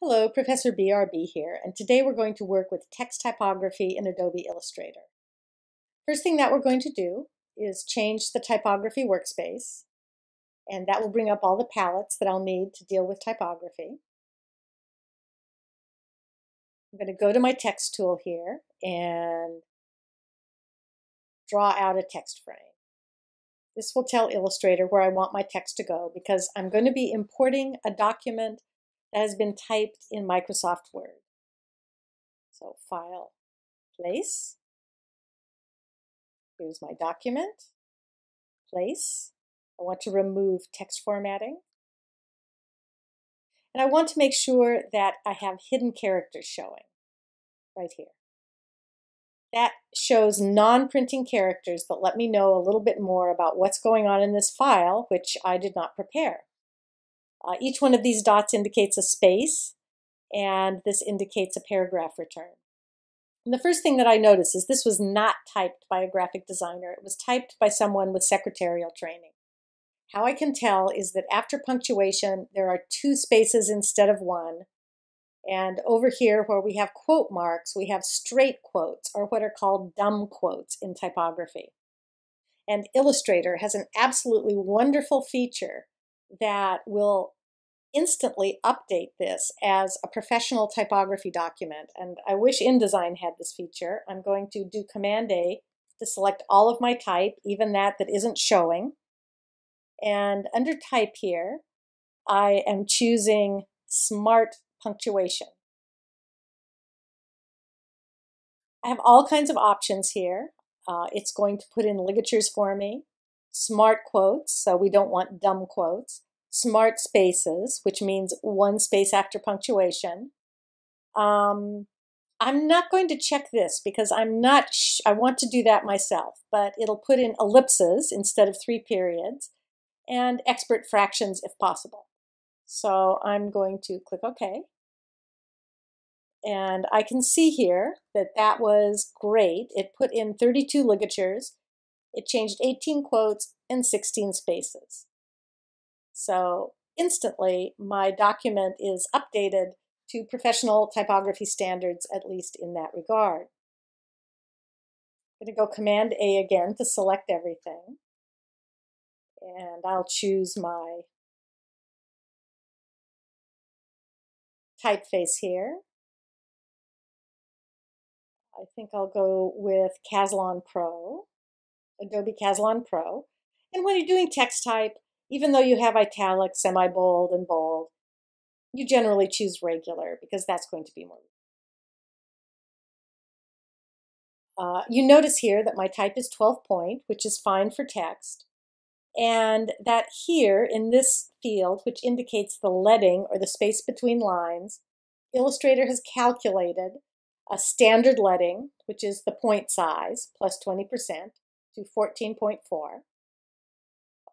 Hello, Professor BRB here, and today we're going to work with text typography in Adobe Illustrator. First thing that we're going to do is change the typography workspace, and that will bring up all the palettes that I'll need to deal with typography. I'm going to go to my text tool here and draw out a text frame. This will tell Illustrator where I want my text to go because I'm going to be importing a document that has been typed in Microsoft Word. So File, Place. Here's my document. Place. I want to remove text formatting. And I want to make sure that I have hidden characters showing right here. That shows non-printing characters that let me know a little bit more about what's going on in this file, which I did not prepare. Each one of these dots indicates a space, and this indicates a paragraph return. And the first thing that I noticed is this was not typed by a graphic designer. It was typed by someone with secretarial training. How I can tell is that after punctuation, there are two spaces instead of one. And over here where we have quote marks, we have straight quotes, or what are called dumb quotes in typography. And Illustrator has an absolutely wonderful feature that will instantly update this as a professional typography document. And I wish InDesign had this feature. I'm going to do Command A to select all of my type, even that isn't showing. And under type here, I am choosing Smart Punctuation. I have all kinds of options here. It's going to put in ligatures for me, smart quotes, so we don't want dumb quotes, smart spaces, which means one space after punctuation. I'm not going to check this because I want to do that myself, but it'll put in ellipses instead of 3 periods and expert fractions if possible. So I'm going to click OK. And I can see here that that was great. It put in 32 ligatures. It changed 18 quotes and 16 spaces. So instantly, my document is updated to professional typography standards, at least in that regard. I'm going to go Command A again to select everything. And I'll choose my typeface here. I think I'll go with Caslon Pro, Adobe Caslon Pro. And when you're doing text type, even though you have italic, semi-bold, and bold, you generally choose regular because that's going to be more. You notice here that my type is 12 point, which is fine for text. And that here in this field, which indicates the leading or the space between lines, Illustrator has calculated a standard leading, which is the point size, plus 20% to 14.4.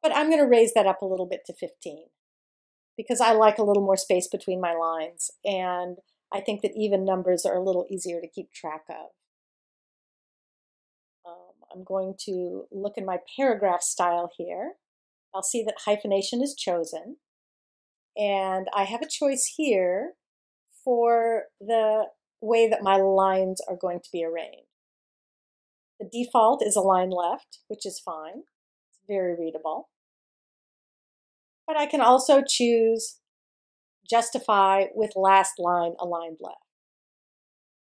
But I'm going to raise that up a little bit to 15 because I like a little more space between my lines, and I think that even numbers are a little easier to keep track of. I'm going to look in my paragraph style here. I'll see that hyphenation is chosen, and I have a choice here for the way that my lines are going to be arranged. The default is align left, which is fine. It's very readable. But I can also choose justify with last line aligned left,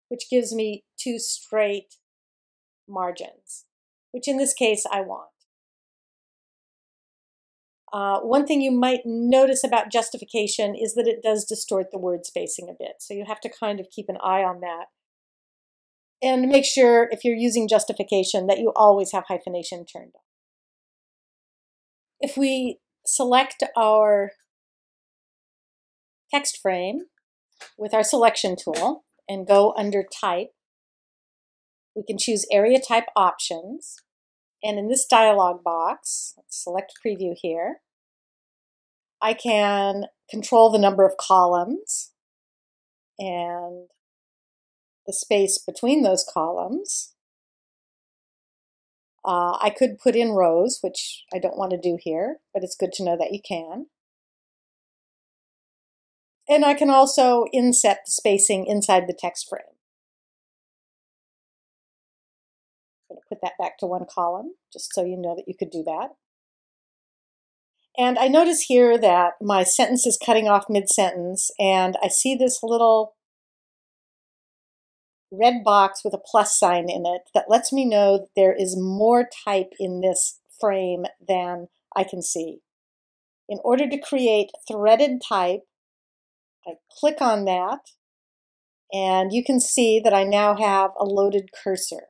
which gives me 2 straight margins, which in this case I want. One thing you might notice about justification is that it does distort the word spacing a bit, so you have to kind of keep an eye on that. And make sure, if you're using justification, that you always have hyphenation turned on. If we select our text frame with our selection tool and go under Type, we can choose Area Type Options. And in this dialog box, let's select Preview here, I can control the number of columns and the space between those columns. I could put in rows, which I don't want to do here, but it's good to know that you can. And I can also inset the spacing inside the text frame. I'm going to put that back to one column, just so you know that you could do that. And I notice here that my sentence is cutting off mid-sentence, and I see this little red box with a plus sign in it that lets me know that there is more type in this frame than I can see. In order to create threaded type, I click on that, and you can see that I now have a loaded cursor.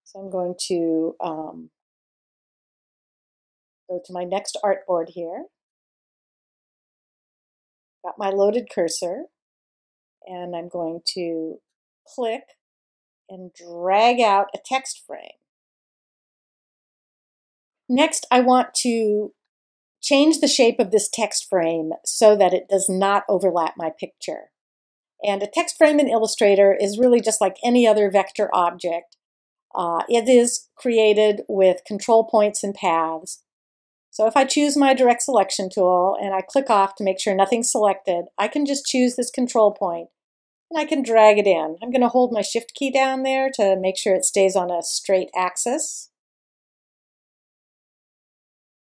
So I'm going to go to my next artboard here. Got my loaded cursor, and I'm going to click and drag out a text frame. Next, I want to change the shape of this text frame so that it does not overlap my picture. And a text frame in Illustrator is really just like any other vector object. It is created with control points and paths. So if I choose my direct selection tool and I click off to make sure nothing's selected, I can just choose this control point and I can drag it in. I'm going to hold my shift key down there to make sure it stays on a straight axis.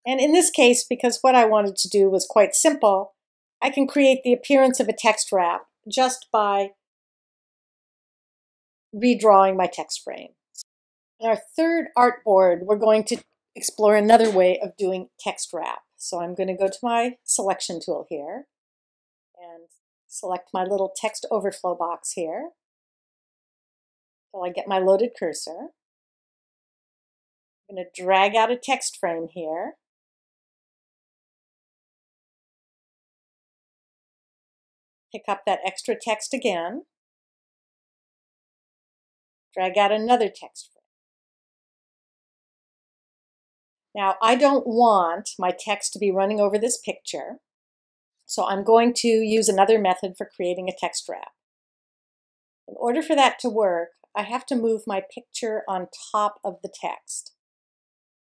And in this case, because what I wanted to do was quite simple, I can create the appearance of a text wrap just by redrawing my text frame. In our third artboard, we're going to explore another way of doing text wrap. So I'm going to go to my selection tool here and select my little text overflow box here until I get my loaded cursor. I'm going to drag out a text frame here. Pick up that extra text again. Drag out another text frame. Now, I don't want my text to be running over this picture, so I'm going to use another method for creating a text wrap. In order for that to work, I have to move my picture on top of the text.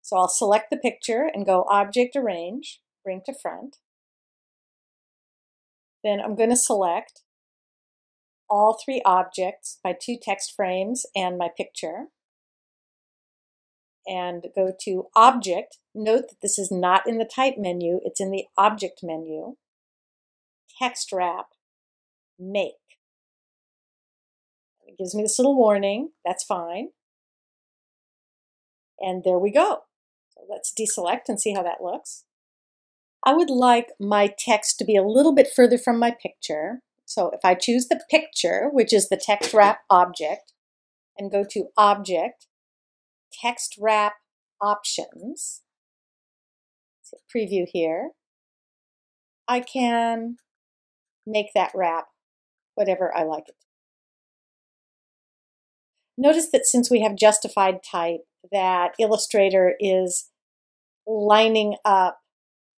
So I'll select the picture and go Object, Arrange, Bring to Front. Then I'm going to select all three objects, my two text frames and my picture, and go to Object. Note that this is not in the Type menu, it's in the Object menu. Text Wrap, Make. It gives me this little warning, that's fine. And there we go. So let's deselect and see how that looks. I would like my text to be a little bit further from my picture. So if I choose the picture, which is the text wrap object, and go to Object, Text Wrap Options, so preview here, I can make that wrap whatever I like it. Notice that since we have justified type, that Illustrator is lining up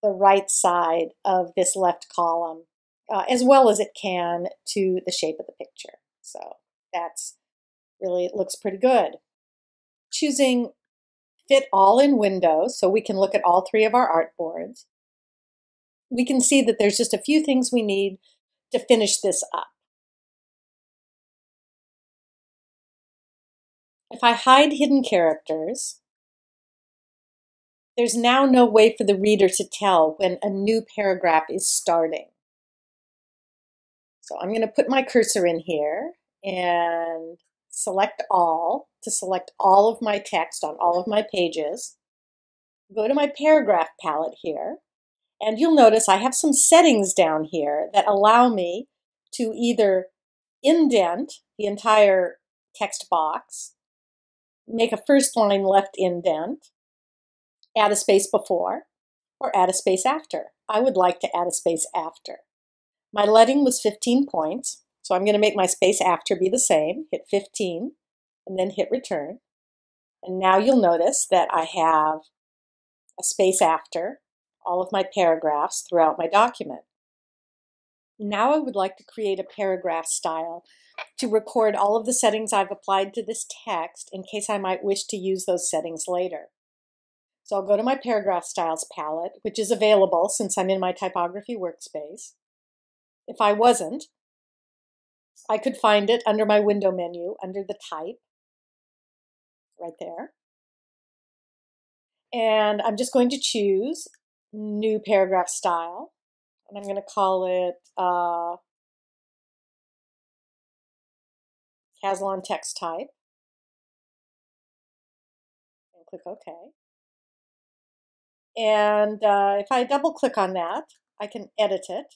the right side of this left column as well as it can to the shape of the picture. So that's really, it looks pretty good. Choosing Fit All in Windows, so we can look at all three of our artboards. We can see that there's just a few things we need to finish this up. If I hide hidden characters, there's now no way for the reader to tell when a new paragraph is starting. So I'm going to put my cursor in here and select all to select all of my text on all of my pages. Go to my paragraph palette here, and you'll notice I have some settings down here that allow me to either indent the entire text box, make a first line left indent, add a space before, or add a space after. I would like to add a space after. My leading was 15 points, so I'm going to make my space after be the same, hit 15, and then hit return. And now you'll notice that I have a space after all of my paragraphs throughout my document. Now I would like to create a paragraph style to record all of the settings I've applied to this text in case I might wish to use those settings later. So I'll go to my Paragraph Styles palette, which is available since I'm in my typography workspace. If I wasn't, I could find it under my window menu, under the Type, right there. And I'm just going to choose New Paragraph Style, and I'm going to call it Caslon Text Type, and click OK. And if I double click on that, I can edit it,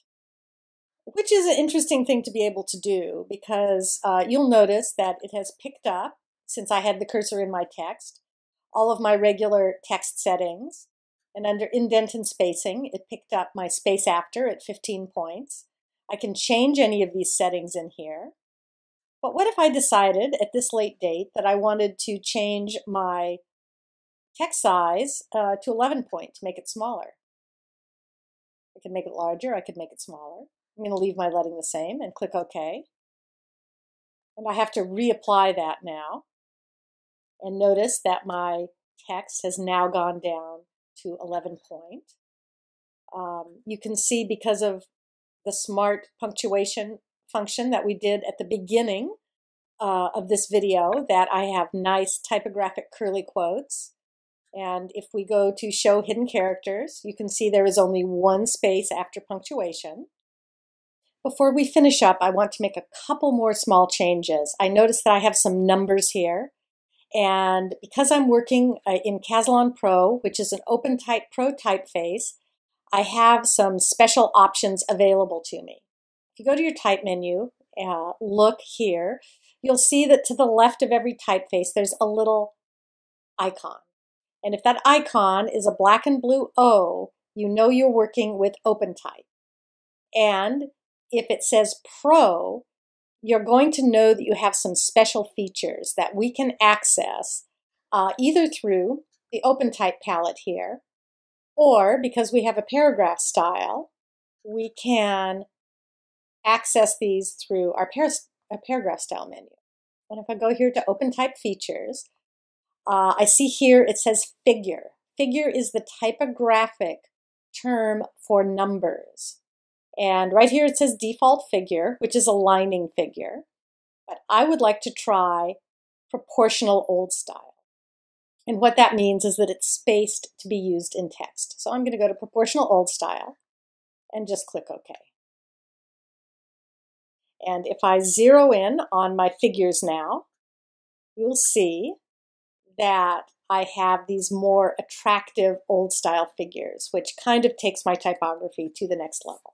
which is an interesting thing to be able to do because you'll notice that it has picked up, since I had the cursor in my text, all of my regular text settings. And under indent and spacing, it picked up my space after at 15 points. I can change any of these settings in here. But what if I decided at this late date that I wanted to change my text size to 11 point to make it smaller? I could make it larger, I could make it smaller. I'm going to leave my leading the same and click OK. And I have to reapply that now. And notice that my text has now gone down to 11 point. You can see because of the smart punctuation function that we did at the beginning of this video that I have nice typographic curly quotes. And if we go to show hidden characters, you can see there is only one space after punctuation. Before we finish up, I want to make a couple more small changes. I notice that I have some numbers here. And because I'm working in Caslon Pro, which is an OpenType Pro typeface, I have some special options available to me. If you go to your type menu, look here, you'll see that to the left of every typeface, there's a little icon. And if that icon is a black and blue O, you know you're working with OpenType. And if it says Pro, you're going to know that you have some special features that we can access either through the OpenType palette here, or because we have a paragraph style, we can access these through our paragraph style menu. And if I go here to OpenType features, I see here it says figure. Figure is the typographic term for numbers. And right here it says default figure, which is a lining figure. But I would like to try proportional old style. And what that means is that it's spaced to be used in text. So I'm going to go to proportional old style and just click OK. And if I zero in on my figures now, you'll see that I have these more attractive old style figures, which kind of takes my typography to the next level.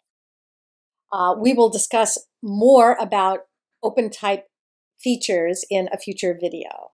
We will discuss more about OpenType features in a future video.